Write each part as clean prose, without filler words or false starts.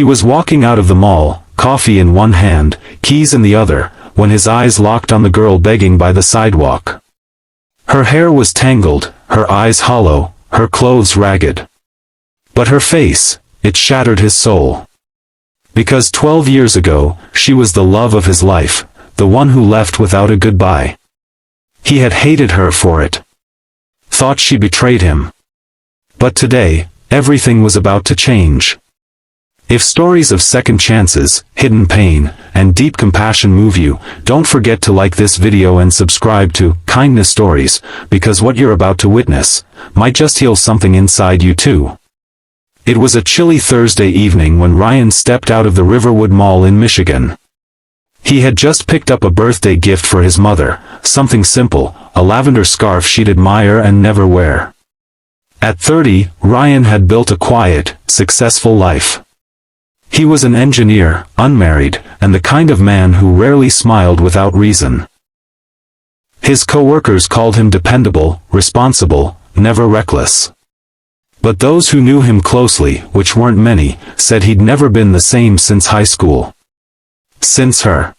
He was walking out of the mall, coffee in one hand, keys in the other, when his eyes locked on the girl begging by the sidewalk. Her hair was tangled, her eyes hollow, her clothes ragged. But her face, it shattered his soul. Because 12 years ago, she was the love of his life, the one who left without a goodbye. He had hated her for it. Thought she betrayed him. But today, everything was about to change. If stories of second chances, hidden pain, and deep compassion move you, don't forget to like this video and subscribe to Kindness Stories, because what you're about to witness might just heal something inside you too. It was a chilly Thursday evening when Ryan stepped out of the Riverwood Mall in Michigan. He had just picked up a birthday gift for his mother, something simple, a lavender scarf she'd admire and never wear. At 30, Ryan had built a quiet, successful life. He was an engineer, unmarried, and the kind of man who rarely smiled without reason. His co-workers called him dependable, responsible, never reckless. But those who knew him closely, which weren't many, said he'd never been the same since high school. Since her.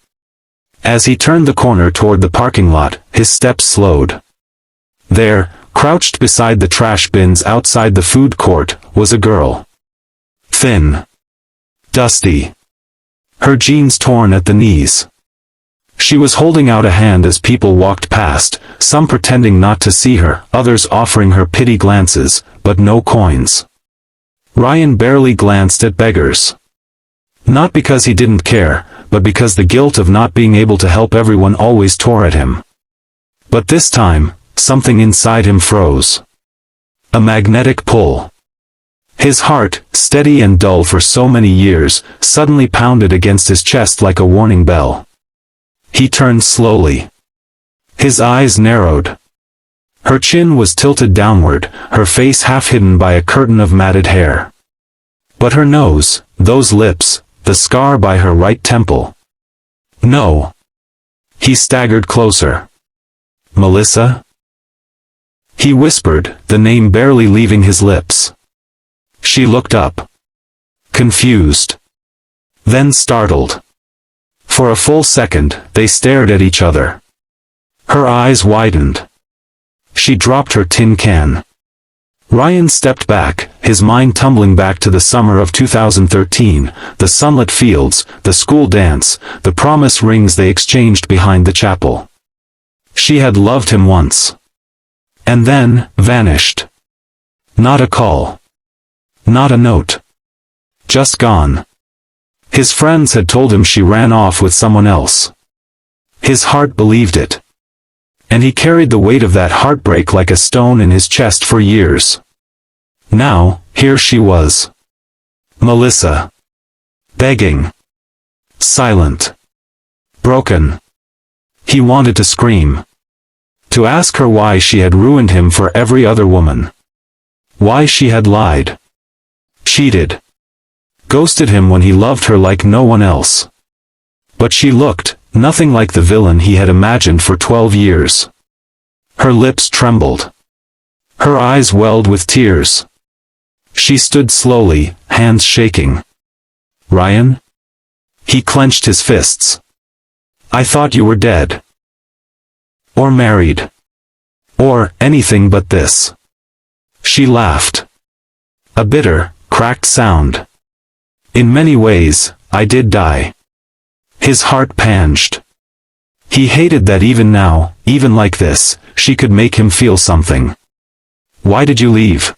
As he turned the corner toward the parking lot, his steps slowed. There, crouched beside the trash bins outside the food court, was a girl. Thin. Dusty. Her jeans torn at the knees. She was holding out a hand as people walked past, some pretending not to see her, others offering her pity glances, but no coins. Ryan barely glanced at Beggars. Not because he didn't care, but because the guilt of not being able to help everyone always tore at him. But this time, something inside him froze. A magnetic pull. His heart, steady and dull for so many years, suddenly pounded against his chest like a warning bell. He turned slowly. His eyes narrowed. Her chin was tilted downward, her face half hidden by a curtain of matted hair. But her nose, those lips, the scar by her right temple. No. He staggered closer. Melissa? He whispered, the name barely leaving his lips. She looked up. Confused. Then startled. For a full second, they stared at each other. Her eyes widened. She dropped her tin can. Ryan stepped back, his mind tumbling back to the summer of 2013, the sunlit fields, the school dance, the promise rings they exchanged behind the chapel. She had loved him once. And then, vanished. Not a call. Not a note. Just gone. His friends had told him she ran off with someone else. His heart believed it. And he carried the weight of that heartbreak like a stone in his chest for years. Now, here she was. Melissa. Begging. Silent. Broken. He wanted to scream. To ask her why she had ruined him for every other woman. Why she had lied. Cheated. Ghosted him when he loved her like no one else. But she looked, nothing like the villain he had imagined for 12 years. Her lips trembled. Her eyes welled with tears. She stood slowly, hands shaking. Ryan? He clenched his fists. I thought you were dead. Or married. Or anything but this. She laughed. A bitter, cracked sound. In many ways, I did die. His heart panged. He hated that even now, even like this, she could make him feel something. Why did you leave?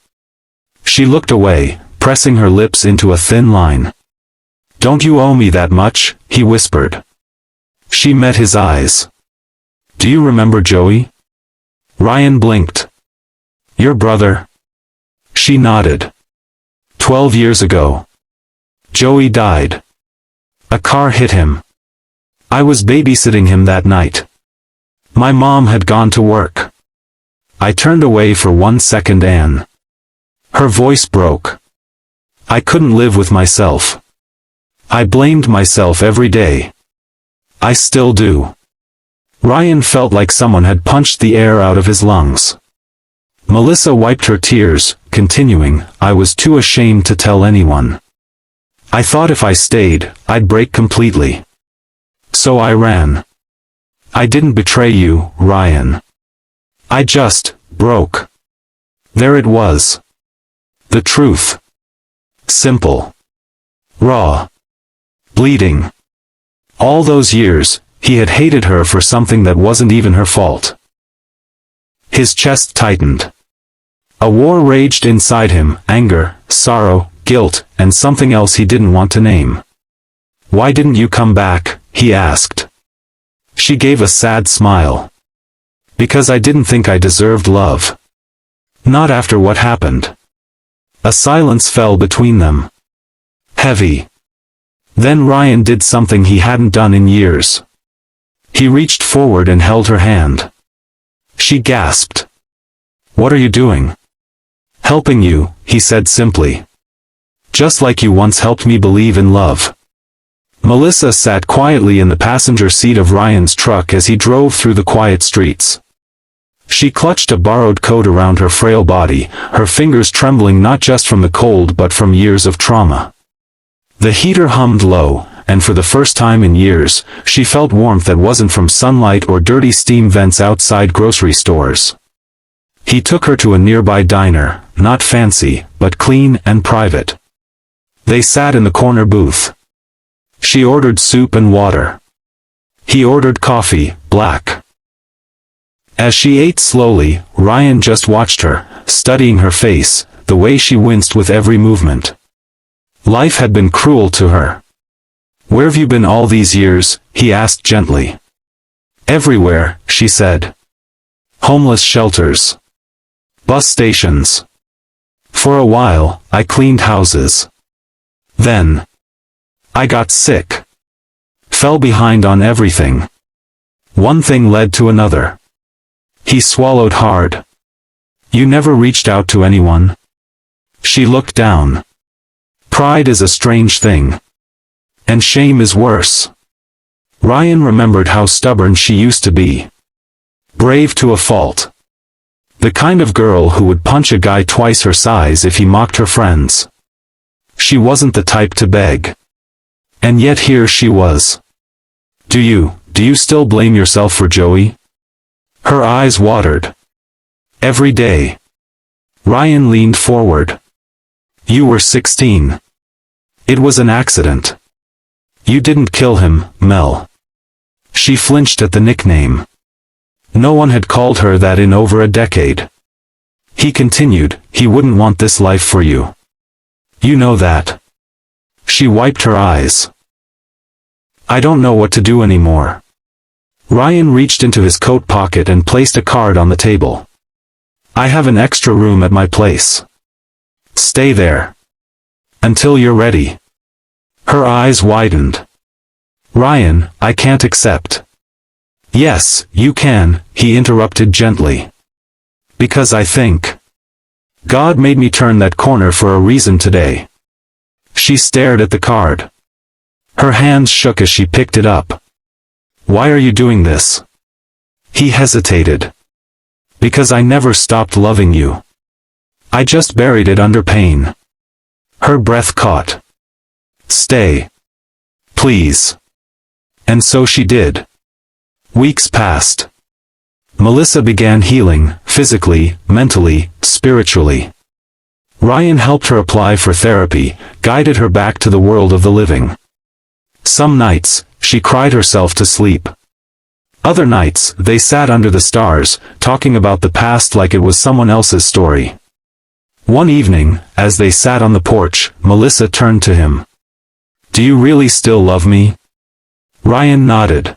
She looked away, pressing her lips into a thin line. Don't you owe me that much, he whispered. She met his eyes. Do you remember Joey? Ryan blinked. Your brother? She nodded. 12 years ago. Joey died. A car hit him. I was babysitting him that night. My mom had gone to work. I turned away for 1 second and... Her voice broke. I couldn't live with myself. I blamed myself every day. I still do. Ryan felt like someone had punched the air out of his lungs. Melissa wiped her tears, continuing, I was too ashamed to tell anyone. I thought if I stayed, I'd break completely. So I ran. I didn't betray you, Ryan. I just broke. There it was. The truth. Simple. Raw. Bleeding. All those years, he had hated her for something that wasn't even her fault. His chest tightened. A war raged inside him, anger, sorrow, guilt, and something else he didn't want to name. Why didn't you come back? He asked. She gave a sad smile. Because I didn't think I deserved love. Not after what happened. A silence fell between them. Heavy. Then Ryan did something he hadn't done in years. He reached forward and held her hand. She gasped. What are you doing? Helping you, he said simply. Just like you once helped me believe in love. Melissa sat quietly in the passenger seat of Ryan's truck as he drove through the quiet streets. She clutched a borrowed coat around her frail body, her fingers trembling not just from the cold but from years of trauma. The heater hummed low, and for the first time in years, she felt warmth that wasn't from sunlight or dirty steam vents outside grocery stores. He took her to a nearby diner, not fancy, but clean and private. They sat in the corner booth. She ordered soup and water. He ordered coffee, black. As she ate slowly, Ryan just watched her, studying her face, the way she winced with every movement. Life had been cruel to her. Where've you been all these years? He asked gently. Everywhere, she said. Homeless shelters. Bus stations. For a while, I cleaned houses. Then, I got sick. Fell behind on everything. One thing led to another. He swallowed hard. You never reached out to anyone? She looked down. Pride is a strange thing. And shame is worse. Ryan remembered how stubborn she used to be. Brave to a fault. The kind of girl who would punch a guy twice her size if he mocked her friends. She wasn't the type to beg. And yet here she was. Do you still blame yourself for Joey? Her eyes watered. Every day. Ryan leaned forward. You were 16. It was an accident. You didn't kill him, Mel. She flinched at the nickname. No one had called her that in over a decade. He continued, he wouldn't want this life for you. You know that. She wiped her eyes. I don't know what to do anymore. Ryan reached into his coat pocket and placed a card on the table. I have an extra room at my place. Stay there. Until you're ready. Her eyes widened. Ryan, I can't accept. Yes, you can, he interrupted gently. Because I think. God made me turn that corner for a reason today. She stared at the card. Her hands shook as she picked it up. Why are you doing this? He hesitated. Because I never stopped loving you. I just buried it under pain. Her breath caught. Stay. Please. And so she did. Weeks passed. Melissa began healing, physically, mentally, spiritually. Ryan helped her apply for therapy, guided her back to the world of the living. Some nights, she cried herself to sleep. Other nights, they sat under the stars, talking about the past like it was someone else's story. One evening, as they sat on the porch, Melissa turned to him. Do you really still love me? Ryan nodded.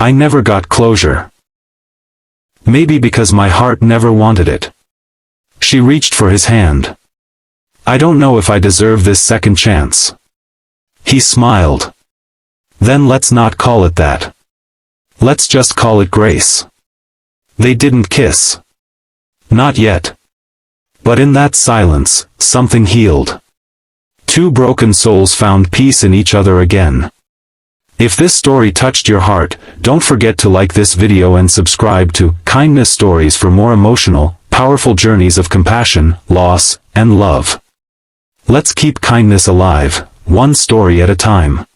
I never got closure. Maybe because my heart never wanted it. She reached for his hand. I don't know if I deserve this second chance. He smiled. Then let's not call it that. Let's just call it grace. They didn't kiss. Not yet. But in that silence, something healed. Two broken souls found peace in each other again. If this story touched your heart, don't forget to like this video and subscribe to Kindness Stories for more emotional, powerful journeys of compassion, loss, and love. Let's keep kindness alive, one story at a time.